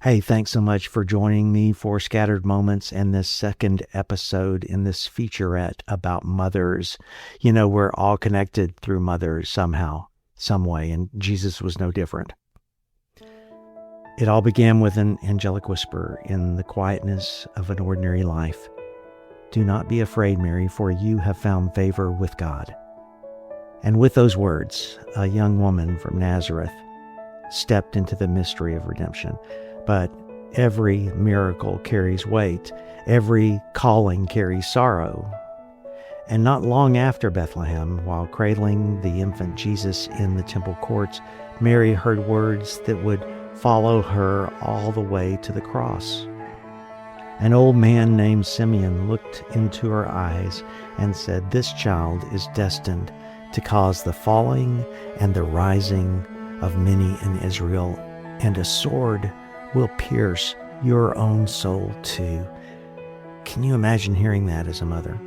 Hey, thanks so much for joining me for Scattered Moments and this second episode in this featurette about mothers. You know, we're all connected through mothers somehow, some way, and Jesus was no different. It all began with an angelic whisper in the quietness of an ordinary life. "Do not be afraid, Mary, for you have found favor with God." And with those words, a young woman from Nazareth stepped into the mystery of redemption. But every miracle carries weight. Every calling carries sorrow. And not long after Bethlehem, while cradling the infant Jesus in the temple courts, Mary heard words that would follow her all the way to the cross. An old man named Simeon looked into her eyes and said, "This child is destined to cause the falling and the rising of many in Israel, and a sword will pierce your own soul too." Can you imagine hearing that as a mother?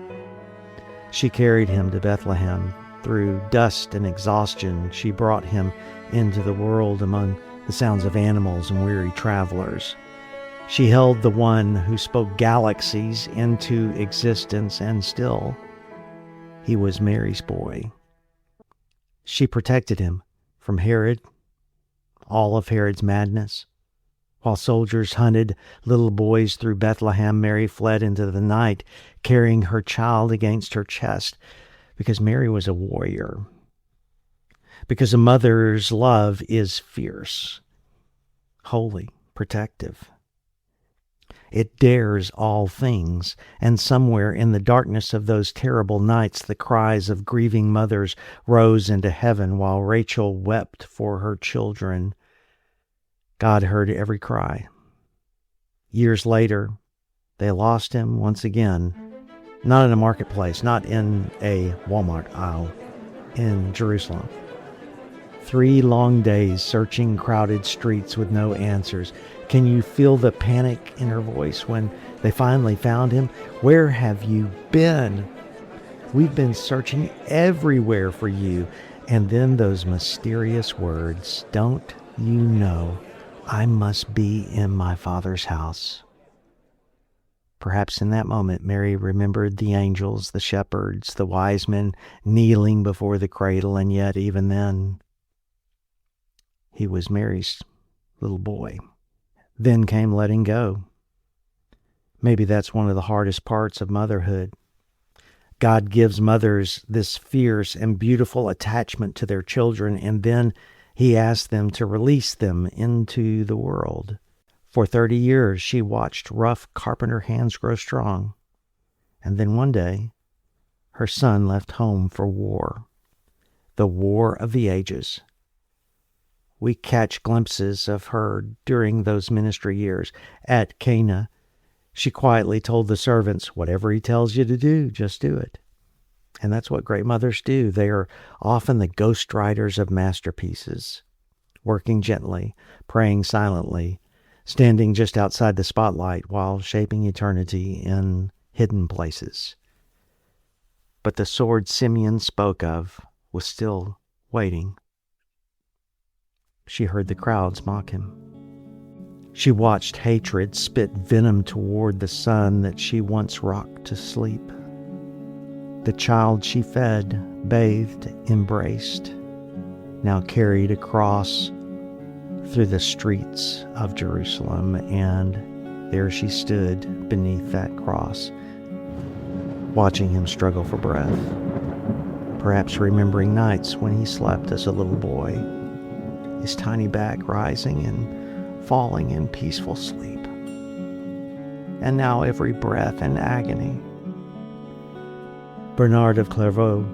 She carried him to Bethlehem. Through dust and exhaustion, she brought him into the world among the sounds of animals and weary travelers. She held the one who spoke galaxies into existence, and still, he was Mary's boy. She protected him from Herod, all of Herod's madness. While soldiers hunted little boys through Bethlehem, Mary fled into the night, carrying her child against her chest, because Mary was a warrior. Because a mother's love is fierce, holy, protective. It dares all things, and somewhere in the darkness of those terrible nights, the cries of grieving mothers rose into heaven while Rachel wept for her children. God heard every cry. Years later, they lost him once again, not in a marketplace, not in a Walmart aisle, in Jerusalem. 3 long days searching crowded streets with no answers. Can you feel the panic in her voice when they finally found him? "Where have you been? We've been searching everywhere for you." And then those mysterious words, "Don't you know I must be in my Father's house?" Perhaps in that moment, Mary remembered the angels, the shepherds, the wise men kneeling before the cradle, and yet even then, he was Mary's little boy. Then came letting go. Maybe that's one of the hardest parts of motherhood. God gives mothers this fierce and beautiful attachment to their children, and then he asked them to release them into the world. For 30 years, she watched rough carpenter hands grow strong. And then one day, her son left home for war. The war of the ages. We catch glimpses of her during those ministry years. At Cana, she quietly told the servants, "Whatever he tells you to do, just do it." And that's what great mothers do. They are often the ghostwriters of masterpieces, working gently, praying silently, standing just outside the spotlight while shaping eternity in hidden places. But the sword Simeon spoke of was still waiting. She heard the crowds mock him. She watched hatred spit venom toward the son that she once rocked to sleep. The child she fed, bathed, embraced, now carried a cross through the streets of Jerusalem, and there she stood beneath that cross, watching him struggle for breath, perhaps remembering nights when he slept as a little boy, his tiny back rising and falling in peaceful sleep. And now every breath and agony. Bernard of Clairvaux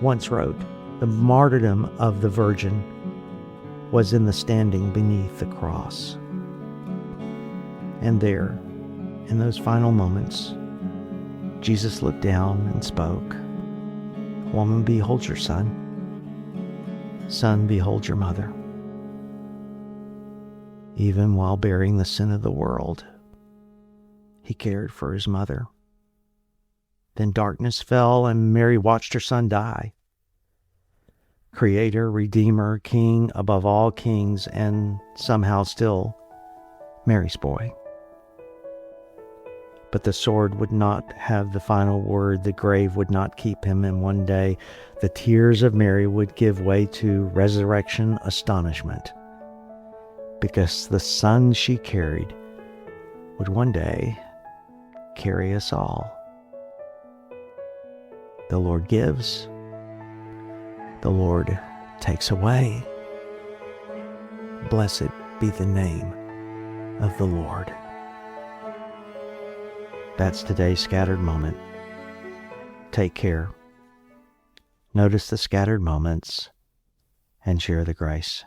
once wrote, "The martyrdom of the Virgin was in the standing beneath the cross." And there, in those final moments, Jesus looked down and spoke, "Woman, behold your son. Son, behold your mother." Even while bearing the sin of the world, he cared for his mother. Then darkness fell, and Mary watched her son die. Creator, Redeemer, King above all kings, and somehow still Mary's boy. But the sword would not have the final word. The grave would not keep him. And one day, the tears of Mary would give way to resurrection astonishment, because the son she carried would one day carry us all. The Lord gives, the Lord takes away. Blessed be the name of the Lord. That's today's scattered moment. Take care. Notice the scattered moments and share the grace.